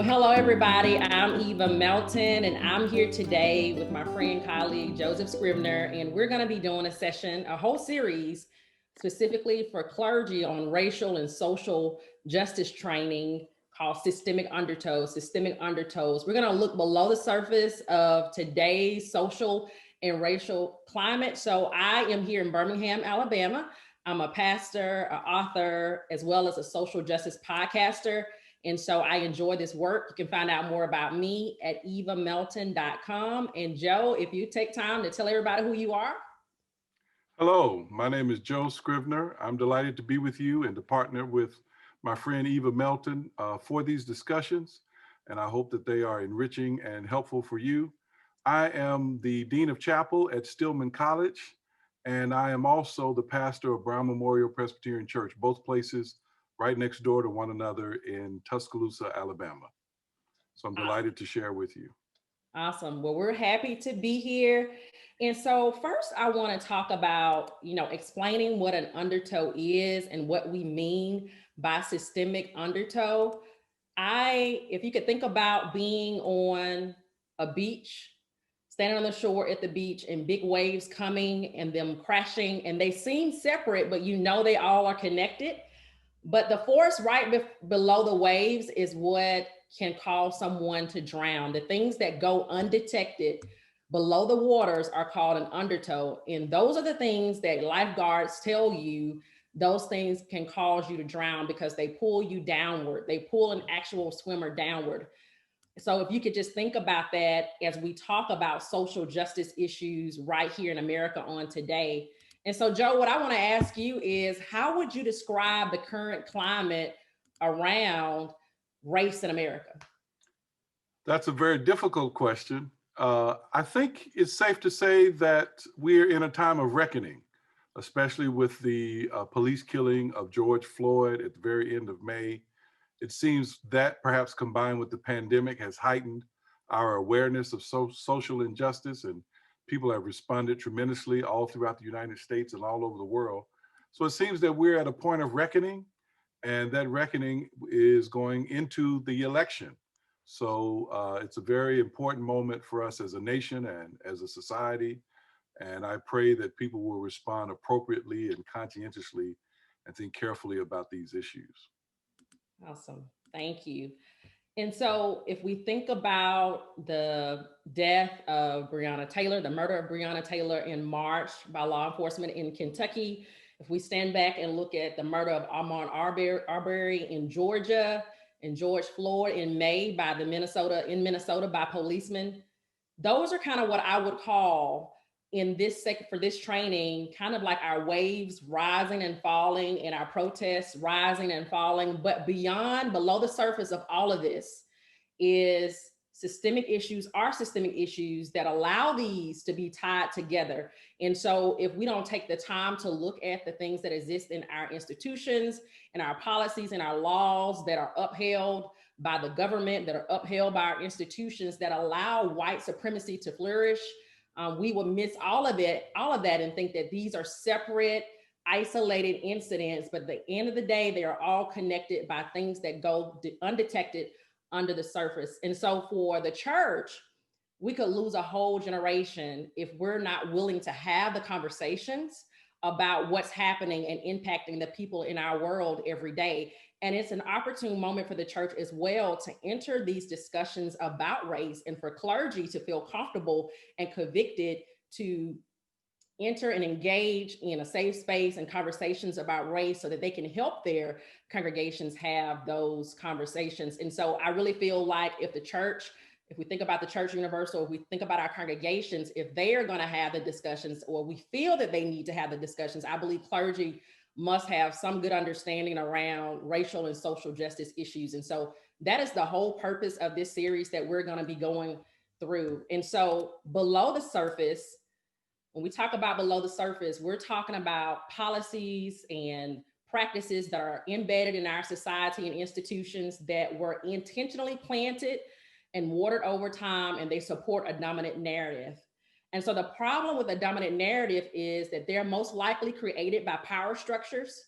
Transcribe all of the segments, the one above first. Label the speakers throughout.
Speaker 1: Well, hello, everybody. I'm Eva Melton, and I'm here today with my friend, colleague, Joseph Scrivner, and we're going to be doing a whole series specifically for clergy on racial and social justice training called Systemic Undertows. Systemic Undertows. We're going to look below the surface of today's social and racial climate. So I am here in Birmingham, Alabama. I'm a pastor, an author, as well as a social justice podcaster. And so I enjoy this work. You can find out more about me at evamelton.com. And Joe, if you take time to tell everybody who you are.
Speaker 2: Hello, my name is Joe Scrivner. I'm delighted to be with you and to partner with my friend Eva Melton for these discussions. And I hope that they are enriching and helpful for you. I am the Dean of Chapel at Stillman College, and I am also the pastor of Brown Memorial Presbyterian Church, both places right next door to one another in Tuscaloosa, Alabama. So I'm delighted to share with you.
Speaker 1: Awesome. Well, we're happy to be here. And so first I want to talk about, explaining what an undertow is and what we mean by systemic undertow. If you could think about being on a beach, standing on the shore at the beach and big waves coming and them crashing, and they seem separate, but they all are connected. But the force below the waves is what can cause someone to drown. The things that go undetected below the waters are called an undertow. And those are the things that lifeguards tell you, those things can cause you to drown because they pull you downward. They pull an actual swimmer downward. So if you could just think about that as we talk about social justice issues right here in America on today. And so, Joe, what I want to ask you is, how would you describe the current climate around race in America?
Speaker 2: That's a very difficult question. I think it's safe to say that we're in a time of reckoning, especially with the police killing of George Floyd at the very end of May. It seems that perhaps combined with the pandemic has heightened our awareness of social injustice, and people have responded tremendously all throughout the United States and all over the world. So it seems that we're at a point of reckoning, and that reckoning is going into the election. So it's a very important moment for us as a nation and as a society. And I pray that people will respond appropriately and conscientiously and think carefully about these issues.
Speaker 1: Awesome. Thank you. And so if we think about the death of Breonna Taylor, the murder of Breonna Taylor in March by law enforcement in Kentucky, if we stand back and look at the murder of Ahmaud Arbery in Georgia and George Floyd in May in Minnesota by policemen, those are kind of what I would call for this training, kind of like our waves rising and falling and our protests rising and falling. But below the surface of all of this is systemic issues that allow these to be tied together. And so if we don't take the time to look at the things that exist in our institutions and our policies and our laws that are upheld by the government, that are upheld by our institutions that allow white supremacy to flourish, we will miss all of that and think that these are separate, isolated incidents. But at the end of the day, they are all connected by things that go undetected under the surface. And so for the church, we could lose a whole generation if we're not willing to have the conversations about what's happening and impacting the people in our world every day. And it's an opportune moment for the church as well to enter these discussions about race and for clergy to feel comfortable and convicted to enter and engage in a safe space and conversations about race so that they can help their congregations have those conversations. And so I really feel like if we think about the church universal, if we think about our congregations, if they are going to have the discussions or we feel that they need to have the discussions, I believe clergy must have some good understanding around racial and social justice issues. And so that is the whole purpose of this series that we're going to be going through. And so below the surface, when we talk about below the surface, we're talking about policies and practices that are embedded in our society and institutions that were intentionally planted and watered over time, and they support a dominant narrative. And so the problem with a dominant narrative is that they're most likely created by power structures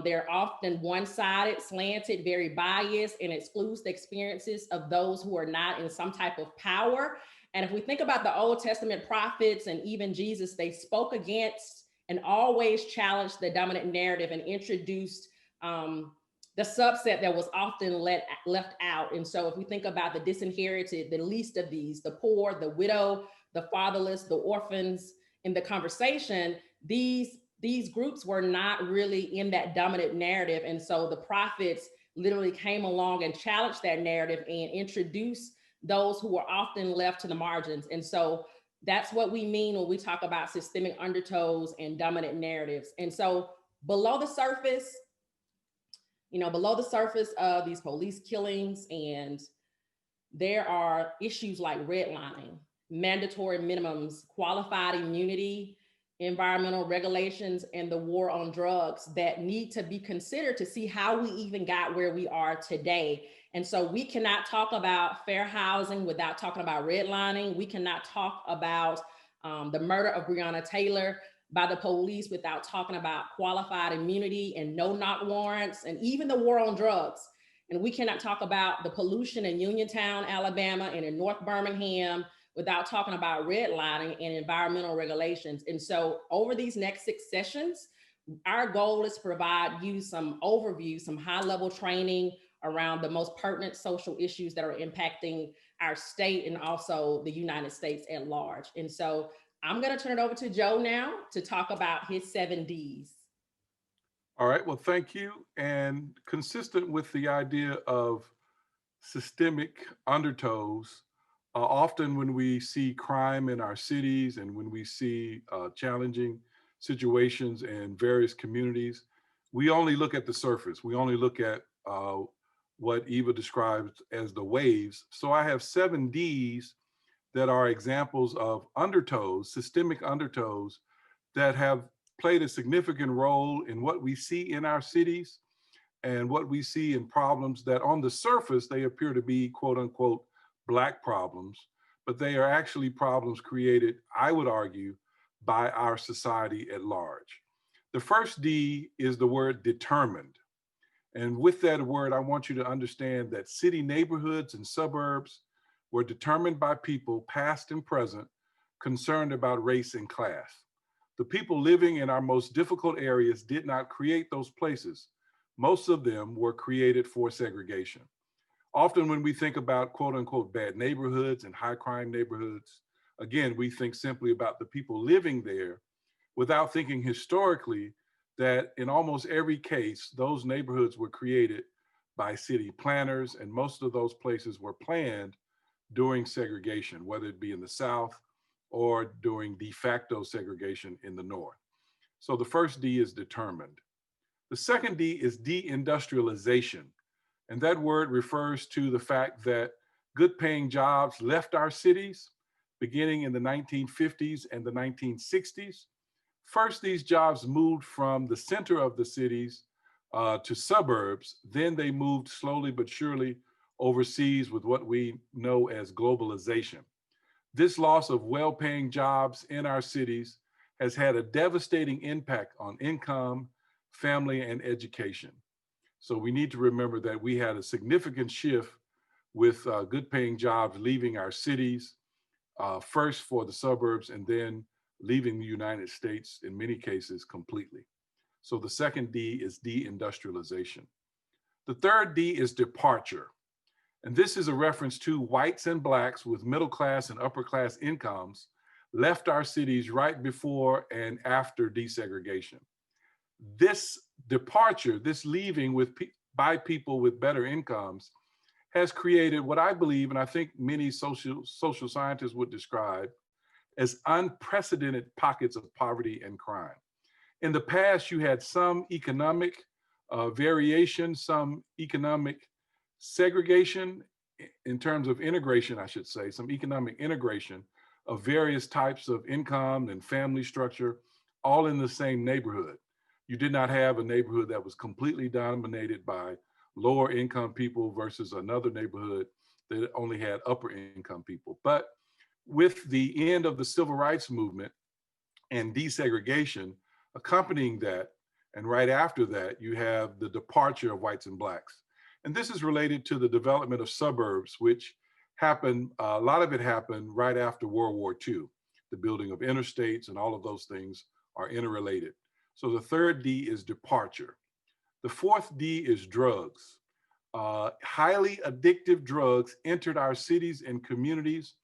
Speaker 1: They're often one-sided, slanted, very biased, and excludes the experiences of those who are not in some type of power. And if we think about the Old Testament prophets and even Jesus, they spoke against and always challenged the dominant narrative and introduced the subset that was often left out. And so if we think about the disinherited, the least of these, the poor, the widow, the fatherless, the orphans in the conversation, these groups were not really in that dominant narrative. And so the prophets literally came along and challenged that narrative and introduced those who were often left to the margins. And so that's what we mean when we talk about systemic undertows and dominant narratives. And so below the surface, below the surface of these police killings, and there are issues like redlining, mandatory minimums, qualified immunity, environmental regulations, and the war on drugs that need to be considered to see how we even got where we are today. And so we cannot talk about fair housing without talking about redlining. We cannot talk about the murder of Breonna Taylor by the police without talking about qualified immunity and no-knock warrants, and even the war on drugs. And we cannot talk about the pollution in Uniontown, Alabama, and in North Birmingham without talking about redlining and environmental regulations. And so over these next 6 sessions, our goal is to provide you some overview, some high-level training around the most pertinent social issues that are impacting our state and also the United States at large. And so I'm going to turn it over to Joe now to talk about his 7 Ds.
Speaker 2: All right, well, thank you. And consistent with the idea of systemic undertows, often when we see crime in our cities and when we see challenging situations in various communities, we only look at the surface. We only look at what Eva describes as the waves. So I have 7 Ds that are examples of undertows, systemic undertows, that have played a significant role in what we see in our cities and what we see in problems that on the surface, they appear to be quote unquote Black problems, but they are actually problems created, I would argue, by our society at large. The first D is the word determined. And with that word, I want you to understand that city neighborhoods and suburbs were determined by people, past and present, concerned about race and class. The people living in our most difficult areas did not create those places. Most of them were created for segregation. Often when we think about quote unquote bad neighborhoods and high crime neighborhoods, again, we think simply about the people living there without thinking historically that in almost every case, those neighborhoods were created by city planners, and most of those places were planned during segregation, whether it be in the South or during de facto segregation in the North. So the first D is determined. The second D is deindustrialization. And that word refers to the fact that good paying jobs left our cities beginning in the 1950s and the 1960s. First, these jobs moved from the center of the cities to suburbs. Then they moved slowly but surely overseas with what we know as globalization. This loss of well-paying jobs in our cities has had a devastating impact on income, family, and education. So we need to remember that we had a significant shift with good-paying jobs leaving our cities, first for the suburbs, and then leaving the United States in many cases completely. So the second D is deindustrialization. The third D is departure. And this is a reference to whites and Blacks with middle class and upper class incomes left our cities right before and after desegregation. This departure, this leaving by people with better incomes, has created what I believe, and I think many social scientists would describe as unprecedented pockets of poverty and crime. In the past, you had some economic variation, some economic segregation in terms of integration, I should say, some economic integration of various types of income and family structure, all in the same neighborhood. You did not have a neighborhood that was completely dominated by lower income people versus another neighborhood that only had upper income people. But with the end of the civil rights movement and desegregation accompanying that, And right after that, you have the departure of whites and blacks. And this is related to the development of suburbs, which happened, a lot of it happened right after World War II. The building of interstates and all of those things are interrelated. So the third D is departure. The fourth D is drugs. Highly addictive drugs entered our cities and communities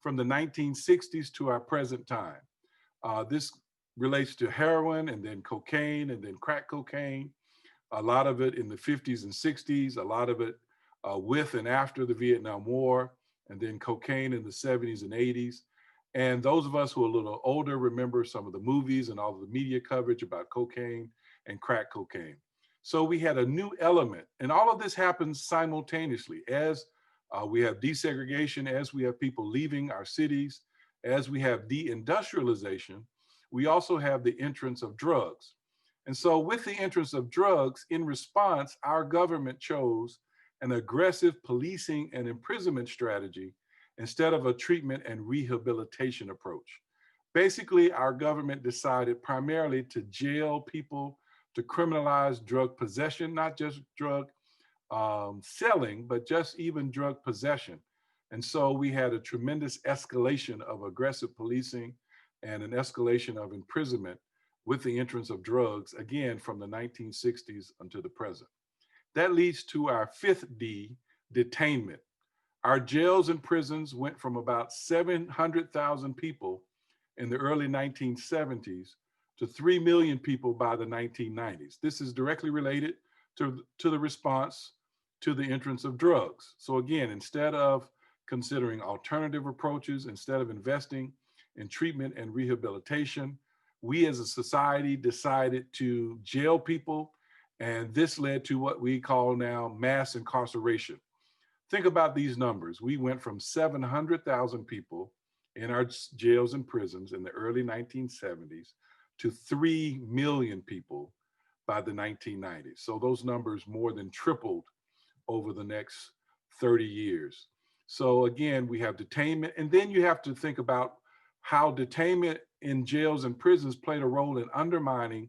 Speaker 2: from the 1960s to our present time. This relates to heroin and then cocaine and then crack cocaine, a lot of it in the 50s and 60s, a lot of it with and after the Vietnam War, and then cocaine in the 70s and 80s. And those of us who are a little older remember some of the movies and all of the media coverage about cocaine and crack cocaine. So we had a new element, and all of this happens simultaneously as we have desegregation, as we have people leaving our cities, as we have deindustrialization, we also have the entrance of drugs. And so, with the entrance of drugs, in response, our government chose an aggressive policing and imprisonment strategy instead of a treatment and rehabilitation approach. Basically, our government decided primarily to jail people, to criminalize drug possession, not just drug selling, but just even drug possession. And so we had a tremendous escalation of aggressive policing and an escalation of imprisonment with the entrance of drugs, again, from the 1960s until the present. That leads to our fifth D, detainment. Our jails and prisons went from about 700,000 people in the early 1970s to 3 million people by the 1990s. This is directly related to the response to the entrance of drugs. So again, instead of considering alternative approaches, instead of investing in treatment and rehabilitation, we as a society decided to jail people, and this led to what we call now mass incarceration. Think about these numbers. We went from 700,000 people in our jails and prisons in the early 1970s to 3 million people by the 1990s. So those numbers more than tripled over the next 30 years. So again, we have detainment, and then you have to think about how detainment in jails and prisons played a role in undermining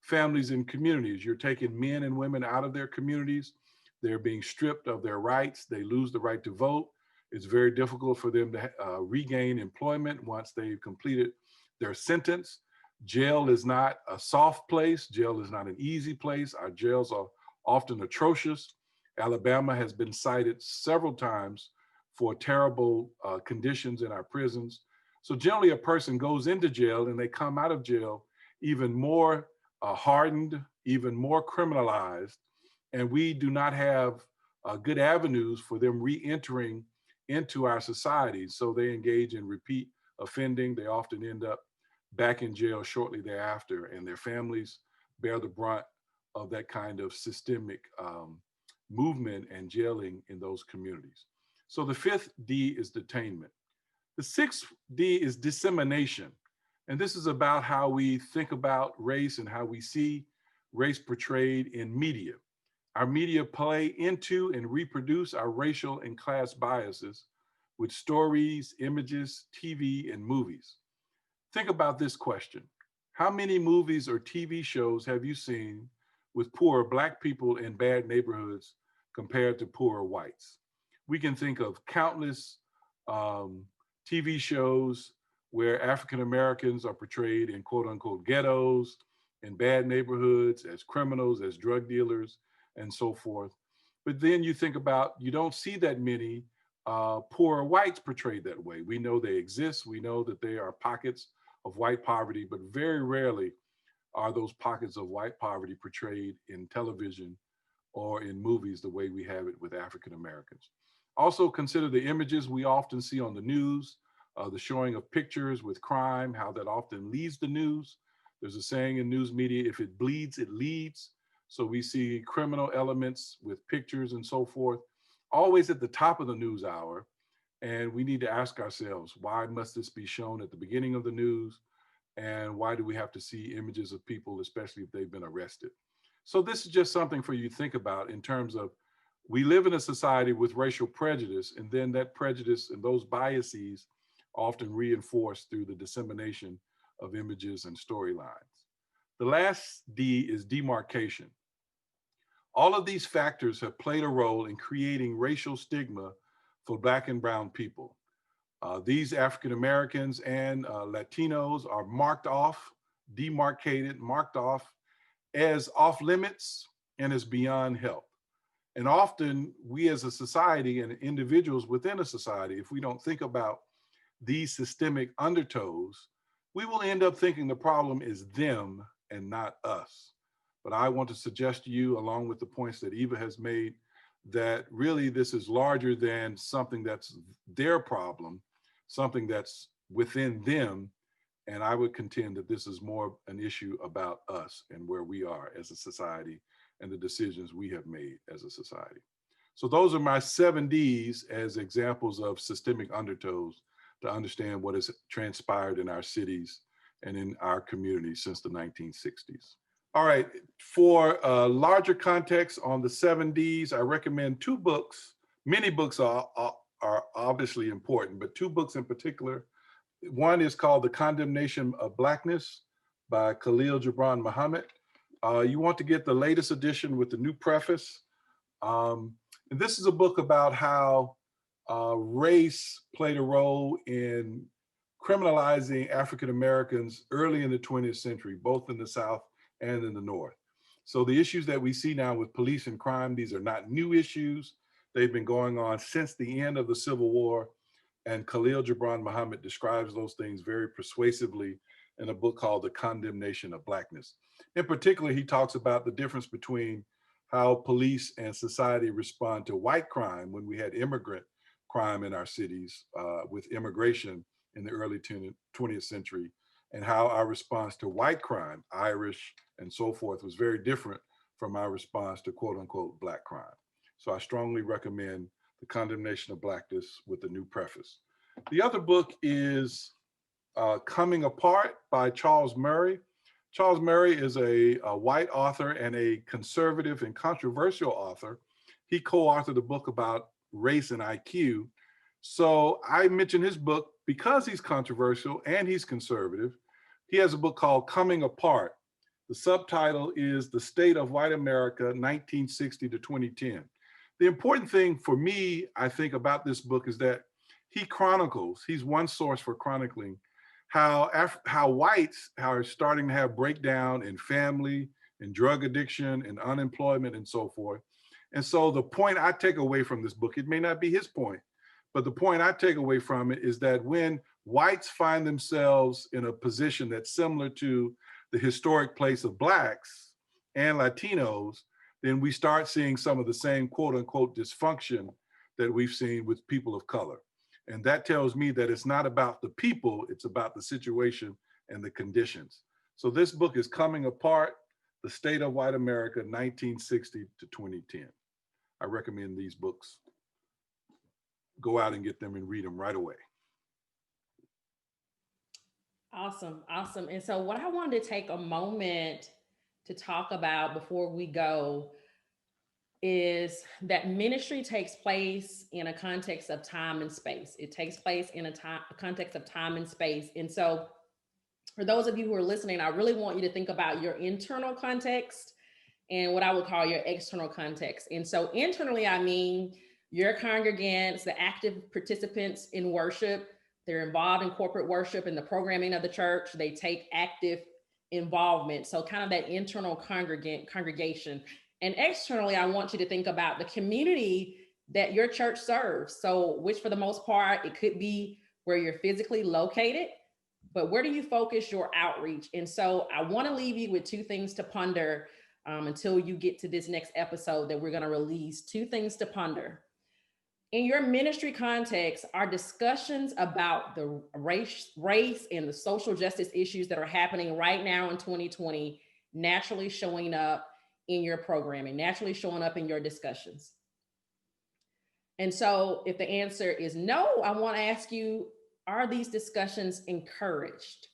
Speaker 2: families and communities. You're taking men and women out of their communities. They're being stripped of their rights. They lose the right to vote. It's very difficult for them to regain employment once they've completed their sentence. Jail is not a soft place. Jail is not an easy place. Our jails are often atrocious. Alabama has been cited several times for terrible conditions in our prisons. So generally a person goes into jail and they come out of jail even more hardened, even more criminalized, and we do not have good avenues for them re-entering into our society. So they engage in repeat offending. They often end up back in jail shortly thereafter, and their families bear the brunt of that kind of systemic movement and jailing in those communities. So the fifth D is detainment. The sixth D is dissemination. And this is about how we think about race and how we see race portrayed in media. Our media play into and reproduce our racial and class biases with stories, images, TV, and movies. Think about this question. How many movies or TV shows have you seen with poor Black people in bad neighborhoods compared to poorer whites? We can think of countless TV shows where African Americans are portrayed in quote unquote ghettos, in bad neighborhoods, as criminals, as drug dealers, and so forth. But then you think about, you don't see that many poorer whites portrayed that way. We know they exist. We know that they are pockets of white poverty, but very rarely are those pockets of white poverty portrayed in television or in movies the way we have it with African Americans. Also consider the images we often see on the news, the showing of pictures with crime, how that often leads the news. There's a saying in news media, if it bleeds, it leads. So we see criminal elements with pictures and so forth, always at the top of the news hour. And we need to ask ourselves, why must this be shown at the beginning of the news? And why do we have to see images of people, especially if they've been arrested? So this is just something for you to think about in terms of, we live in a society with racial prejudice, and then that prejudice and those biases often reinforced through the dissemination of images and storylines. The last D is demarcation. All of these factors have played a role in creating racial stigma for Black and brown people. These African Americans and Latinos are marked off, demarcated, marked off as off limits and as beyond help. And often we as a society and individuals within a society, if we don't think about these systemic undertows, we will end up thinking the problem is them and not us. But I want to suggest to you, along with the points that Eva has made, that really this is larger than something that's their problem, something that's within them. And I would contend that this is more an issue about us and where we are as a society and the decisions we have made as a society. So those are my 7 Ds as examples of systemic undertows to understand what has transpired in our cities and in our communities since the 1960s. All right, for a larger context on the 7 Ds, I recommend 2 books. Many books are obviously important, but 2 books in particular. One is called The Condemnation of Blackness by Khalil Gibran Muhammad. You want to get the latest edition with the new preface. And this is a book about how race played a role in criminalizing African Americans early in the 20th century, both in the South and in the North. So the issues that we see now with police and crime, these are not new issues. They've been going on since the end of the Civil War. And Khalil Gibran Muhammad describes those things very persuasively in a book called The Condemnation of Blackness. In particular, he talks about the difference between how police and society respond to white crime when we had immigrant crime in our cities with immigration in the early 20th century, and how our response to white crime, Irish and so forth, was very different from our response to quote unquote Black crime. So I strongly recommend The Condemnation of Blackness with the new preface. The other book is Coming Apart by Charles Murray. Charles Murray is a white author and a conservative and controversial author. He co-authored a book about race and IQ. So I mention his book because he's controversial and he's conservative. He has a book called Coming Apart. The subtitle is The State of White America, 1960 to 2010. The important thing for me, I think, about this book is that he chronicles, he's one source for chronicling how whites are starting to have breakdown in family and drug addiction and unemployment and so forth. And so the point I take away from this book, it may not be his point, but the point I take away from it is that when whites find themselves in a position that's similar to the historic place of Blacks and Latinos, then we start seeing some of the same quote unquote dysfunction that we've seen with people of color. And that tells me that it's not about the people, it's about the situation and the conditions. So this book is Coming Apart, The State of White America, 1960 to 2010. I recommend these books. Go out and get them and read them right away.
Speaker 1: Awesome, awesome. And so what I wanted to take a moment to talk about before we go is that ministry takes place in a context of time and space. It takes place in a context of time and space. And so for those of you who are listening, I really want you to think about your internal context and what I would call your external context. And so internally, I mean your congregants, the active participants in worship, they're involved in corporate worship and the programming of the church. They take active involvement. So kind of that internal congregation. And externally, I want you to think about the community that your church serves. So which for the most part, it could be where you're physically located, but where do you focus your outreach? And so I want to leave you with 2 things to ponder until you get to this next episode that we're going to release. 2 things to ponder. In your ministry context, are discussions about the race and the social justice issues that are happening right now in 2020 naturally showing up in your programming, naturally showing up in your discussions? And so if the answer is no, I want to ask you, are these discussions encouraged?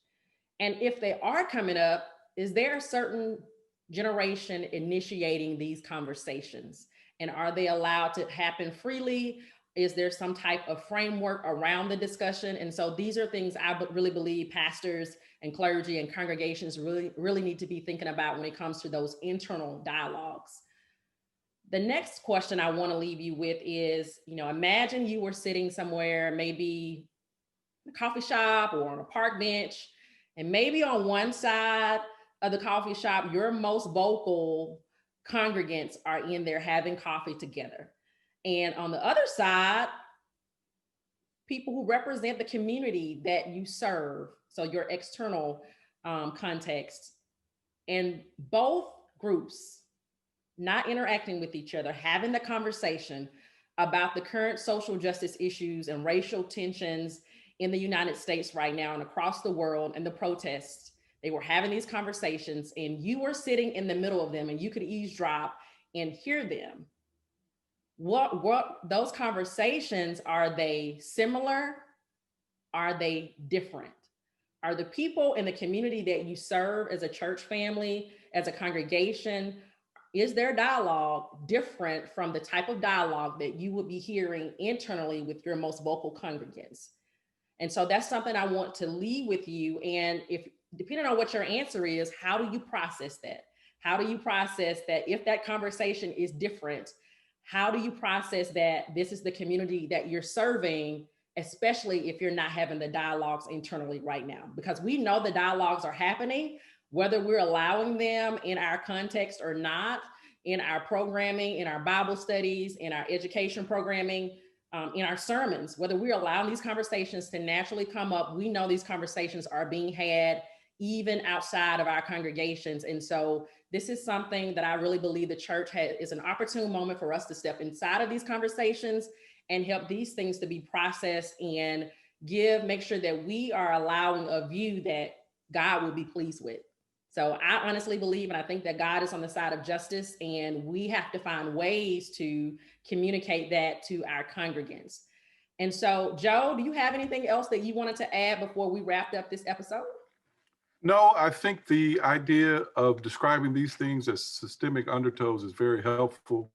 Speaker 1: And if they are coming up, is there a certain generation initiating these conversations? And are they allowed to happen freely? Is there some type of framework around the discussion? And so these are things I really believe pastors and clergy and congregations really need to be thinking about when it comes to those internal dialogues. The next question I want to leave you with is, imagine you were sitting somewhere, maybe in a coffee shop or on a park bench, and maybe on one side of the coffee shop, your most vocal congregants are in there having coffee together. And on the other side, people who represent the community that you serve, so your external context, and both groups not interacting with each other, having the conversation about the current social justice issues and racial tensions in the United States right now and across the world, and the protests. They were having these conversations, and you were sitting in the middle of them, and you could eavesdrop and hear them. What those conversations, are they similar? Are they different? Are the people in the community that you serve as a church family, as a congregation, is their dialogue different from the type of dialogue that you would be hearing internally with your most vocal congregants? And so that's something I want to leave with you. And if, depending on what your answer is, how do you process that? How do you process that if that conversation is different? How do you process that this is the community that you're serving, especially if you're not having the dialogues internally right now? Because we know the dialogues are happening, whether we're allowing them in our context or not, in our programming, in our Bible studies, in our education programming, in our sermons, whether we're allowing these conversations to naturally come up, we know these conversations are being had even outside of our congregations. And so this is something that I really believe the church is an opportune moment for us to step inside of these conversations and help these things to be processed and make sure that we are allowing a view that God will be pleased with. So I honestly believe, and I think that God is on the side of justice, and we have to find ways to communicate that to our congregants. And so, Joe, do you have anything else that you wanted to add before we wrapped up this episode?
Speaker 2: No, I think the idea of describing these things as systemic undertows is very helpful.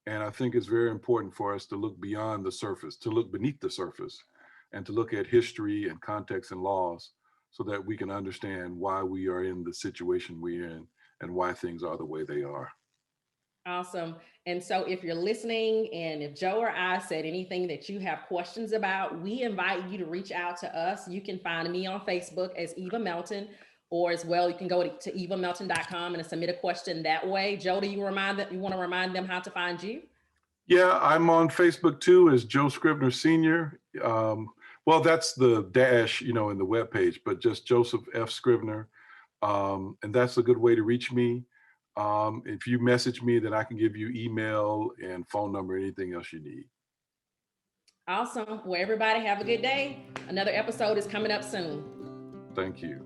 Speaker 2: And I think it's very important for us to look beyond the surface, to look beneath the surface, and to look at history and context and laws so that we can understand why we are in the situation we're in and why things are the way they are.
Speaker 1: Awesome. And so if you're listening, and if Joe or I said anything that you have questions about, we invite you to reach out to us. You can find me on Facebook as Eva Melton, or as well, you can go to evamelton.com and submit a question that way. Joe, do you want to remind them how to find you?
Speaker 2: Yeah, I'm on Facebook too as Joe Scrivner Sr. Well, that's the dash, in the webpage, but just Joseph F. Scrivner. And that's a good way to reach me. If you message me, then I can give you email and phone number, anything else you need.
Speaker 1: Awesome. Well, everybody have a good day. Another episode is coming up soon.
Speaker 2: Thank you.